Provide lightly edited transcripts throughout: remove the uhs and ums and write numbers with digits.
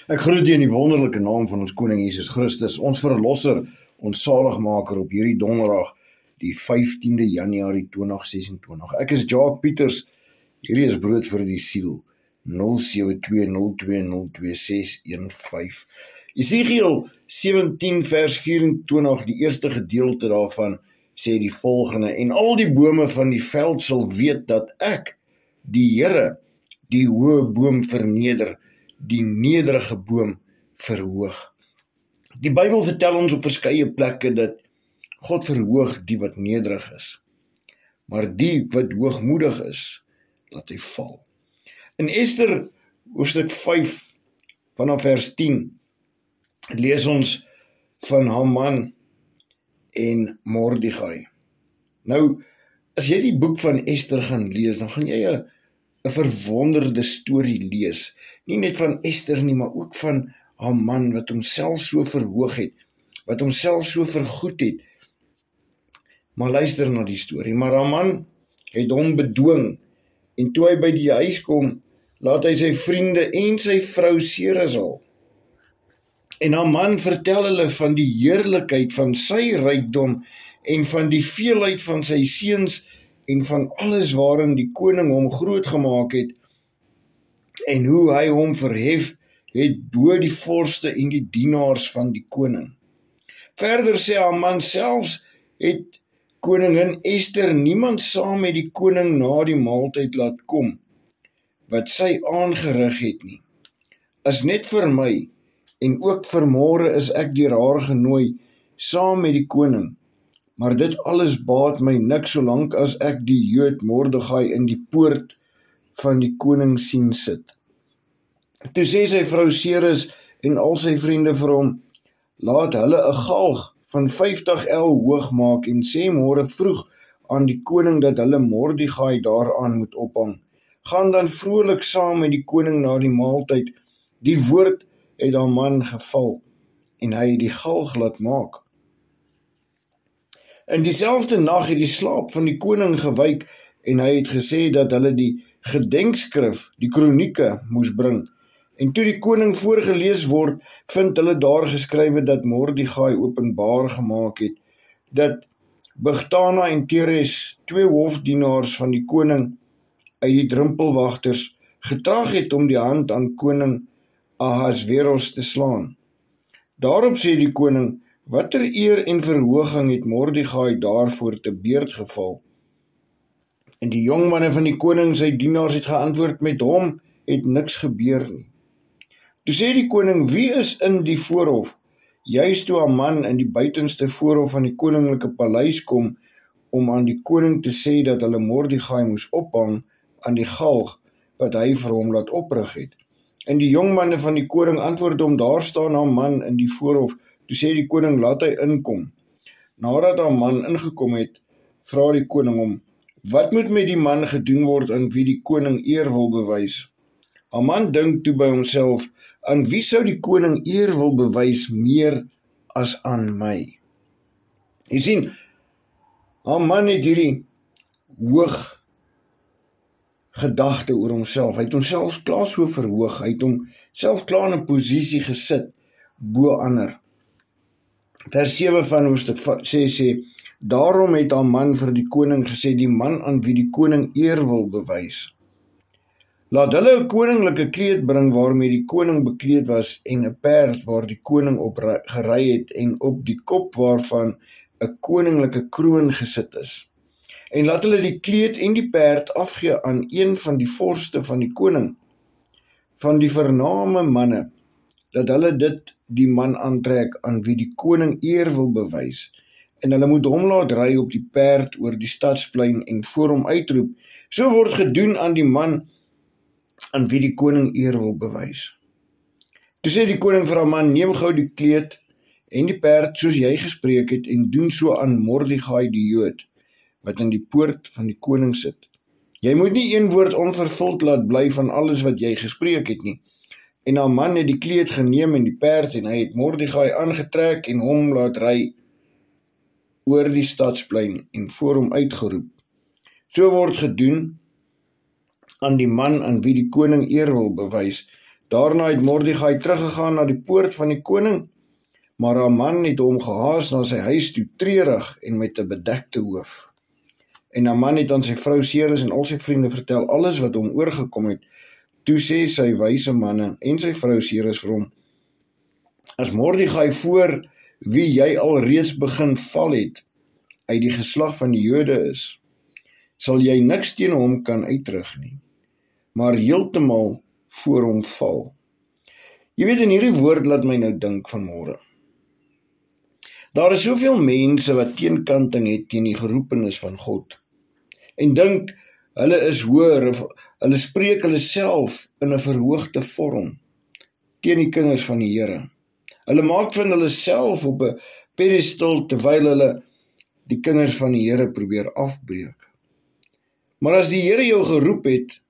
Ek groet u in die wonderlike naam van ons Koning Jesus Christus, ons Verlosser, ons Saligmaker op hierdie donderdag, die 15de Januarie 2026. Ek is Jacques Pieters, hierdie is Brood vir die Siel, 0720202615. Esegiel 17 vers 24, die eerste gedeelte daarvan, sê die volgende: En al die bome van die veld sal weet dat ek, die Here, die hoë boom verneder, die nederige boom verhoog. Die Bybel vertel ons op verskeie plekke dat God verhoog die wat nederig is, maar die wat hoogmoedig is, laat hy val. In Ester hoofstuk 5 vanaf vers 10 lees ons van Haman en Mordegai. Nou, as jy die boek van Ester gaan lees, dan gaan jy 'n verwonderde storie lees. Nie net van Ester nie, maar ook van Haman, wat homself so verhoog het, wat homself so vergoed het. Maar luister na die storie. Maar Haman het hom bedwing, en toe hy by die huis kom, laat hy sy vriende en sy vrou seeresal. En Haman vertel hulle van die heerlikheid van sy rykdom en van die veelheid van sy seuns en van alles waarin die koning hom groot gemaak het en hoe hy hom verhef het bo die vorste en die dienaars van die koning. Verder sê Haman, selfs het koningin Ester niemand saam met die koning na die maaltyd laat kom, wat sy aangerig het nie. Is net vir my, en ook vir môre is ek deur haar genooi, saam met die koning. Maar dit alles baat my niks, solank as ek die Jood Mordegai in die poort van die koning sien sit. Toe sê sy vrou Ceres en al sy vriende vir hom, laat hulle 'n galg van 50 el hoog maak en sê môre vroeg aan die koning dat hulle Mordegai daaraan moet ophang. Gaan dan vrolik saam met die koning na die maaltyd. Die woord het Haman geval en hy het die galg laat maak. In dieselfde nag het die slaap van die koning gewyk en hy het gesê dat hulle die gedenkskrif, die kronieke, moes bring. En toe die koning voorgelees word, vind hulle daar geskrywe dat Mordegai openbaar gemaak het, dat Bigtana en Teres, 2 hofdienaars van die koning uit die drempelwagters, getraag het om die hand aan koning Ahasveros te slaan. Daarop sê die koning, watter eer en verhoging het Mordegai daarvoor te beurt geval? En die jongmanne van die koning, sy dienaars, het geantwoord, met hom het niks gebeur nie. Toe sê die koning, wie is in die voorhof? Juist toe Haman in die buitenste voorhof van die koninklike paleis kom, om aan die koning te sê dat hulle Mordegai moes ophang aan die galg wat hy vir hom laat oprig het. En die jongmanne van die koning antwoord hom, daar staan Haman in die voorhof. Toe sê die koning, laat hy inkom. Nadat Haman ingekom het, vra die koning hom, wat moet met die man gedoen word aan wie die koning eer wil bewys? Haman dink toe by homself, aan wie sou die koning eer wil bewys meer as aan my? Jy sien, Haman het hierdie hoog gedagte oor homself. Hy het homself klaar so verhoog, hy het homself klaar in 'n posisie gesit bo ander. Vers 7 van hoofstuk 6 sê, daarom het Haman vir die koning gesê, die man aan wie die koning eer wil bewys, laat hulle 'n koninklike kleed bring waarmee die koning bekleed was en 'n perd waar die koning op gery het en op die kop waarvan 'n koninklike kroon gesit is. En laat hulle die kleed en die perd afgee aan een van die vorste van die koning, van die vername manne, dat hulle dit die man aantrek aan wie die koning eer wil bewys, en hulle moet hom laat ry op die perd oor die stadsplein en voor hom uitroep, so word gedoen aan die man aan wie die koning eer wil bewys. Toe sê die koning vir Haman, neem gou die kleed en die perd soos jy gespreek het en doen so aan Mordegai die Jood, wat in die poort van die koning sit. Jy moet nie een woord onvervuld laat bly van alles wat jy gespreek het nie. En Haman het die kleed geneem en die perd en hy het Mordegai aangetrek en hom laat ry oor die stadsplein en voor hom uitgeroep. So word gedoen aan die man aan wie die koning eer wil bewys. Daarna het Mordegai teruggegaan na die poort van die koning, maar Haman het hom gehaas na sy huis toe, treurig en met 'n bedekte hoof. En Haman het aan sy vrou Seres en al sy vriende vertel alles wat hom oorgekom het. Toe sê sy wyse manne en sy vrou Seres vir hom: As Mordegai voor wie jy alreeds begin val het, uit die geslag van die Jode is, sal jy niks teen hom kan uitrig nie, maar heeltemal voor hom val. Jy weet, in hierdie woord laat my nou dink vanmôre. Daar is soveel mense wat teenkanting het teen die geroepenis van God, en dink hulle is hoër, of hulle spreek hulle self in 'n verhoogde vorm teen die kinders van die Here. Hulle maak van hulle self op 'n pedestal terwyl hulle die kinders van die Here probeer afbreek. Maar as die Here jou geroep het,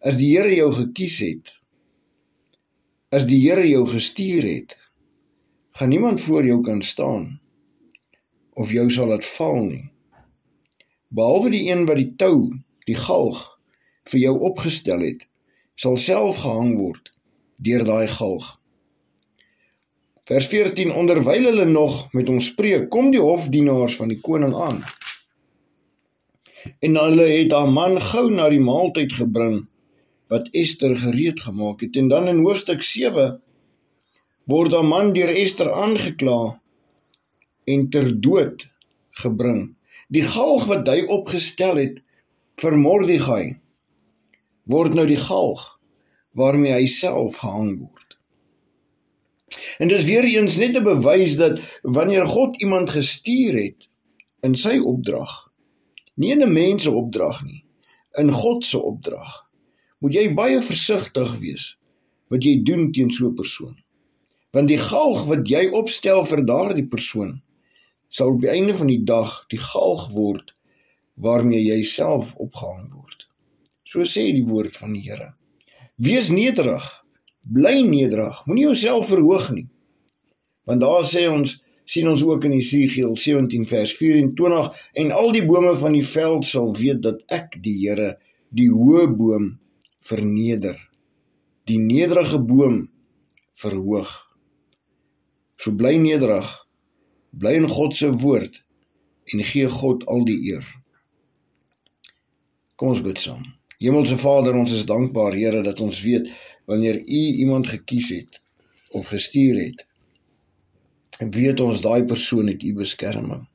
as die Here jou gekies het, as die Here jou gestuur het, gaan niemand voor jou kan staan, of jou sal laat val nie. Behalwe die een wat die tou, die galg, vir jou opgestel het, sal self gehang word deur daai galg. Vers 14, onderwyl hulle nog met hom spreek, kom die hofdienaars van die koning aan. En hulle het Haman gou na die maaltyd gebring, wat Ester gereed gemaak het. En dan in hoofstuk 7, word Haman deur Ester aangekla en ter dood gebring. Die galg wat hy opgestel het vir Mordegai, word nou die galg waarmee hy self gehang word. En dis weer eens net 'n bewys dat wanneer God iemand gestuur het in sy opdrag, nie in 'n mens se opdrag nie, in God se opdrag, moet jy baie versigtig wees wat jy doen teen so 'n persoon. Want die galg wat jy opstel vir daardie persoon, sal op die einde van die dag die galg word waarmee jy self opgehang word. So sê die woord van die Here. Wees nederig, bly nederig, moenie jouself verhoog nie. Want daar sien ons ook in Esegiel 17 vers 24, en al die bome van die veld sal weet dat ek die Here, die hoë boom, verneder, die nederige boom verhoog. So bly nederig, bly in God se woord, en gee God al die eer. Kom ons bid saam. Hemelse Vader, ons is dankbaar, Here, dat ons weet, wanneer U iemand gekies het, of gestuur het, weet ons, daai persoon het U beskerming.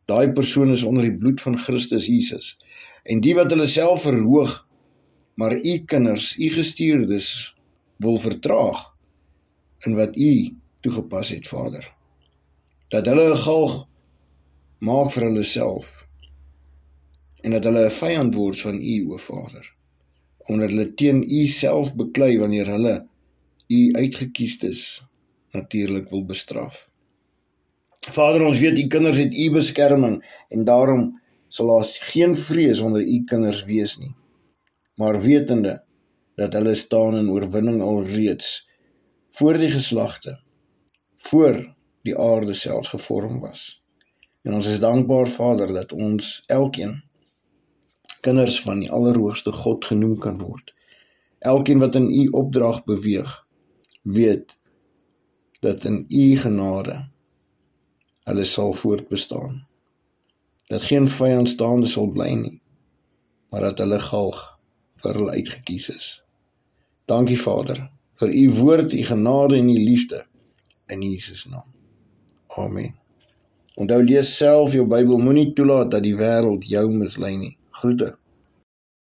Daai persoon is onder die bloed van Christus Jesus. En die wat hulle self verhoog, maar U kinders, U gestuurdes, wil vertraag, in wat U toegepas het, Vader. Dat hulle 'n galg maak vir hulle self, en dat hulle 'n vyand word van U, o Vader, omdat hulle teen U self beklei wanneer hulle U uitgekiestes natuurlik wil bestraf. Vader, ons weet U kinders het U beskerming, en daarom sal daar geen vrees onder U kinders wees nie, maar wetende dat hulle staan in oorwinning alreeds, voor die geslagte, voor die aarde selfs gevorm was. En ons is dankbaar, Vader, dat ons elkeen kinders van die Allerhoogste God genoem kan word. Elkeen wat in U opdrag beweeg, weet dat in U genade hulle sal voortbestaan. Dat geen vyandstaande sal bly nie, maar dat hulle galg vir hulle uitgekies is. Dankie, Vader, vir U woord, U genade en U liefde, in Jesus naam. Amen. Onthou, lees self jou Bybel, moenie toelaat dat die wêreld jou mislei nie. Groete.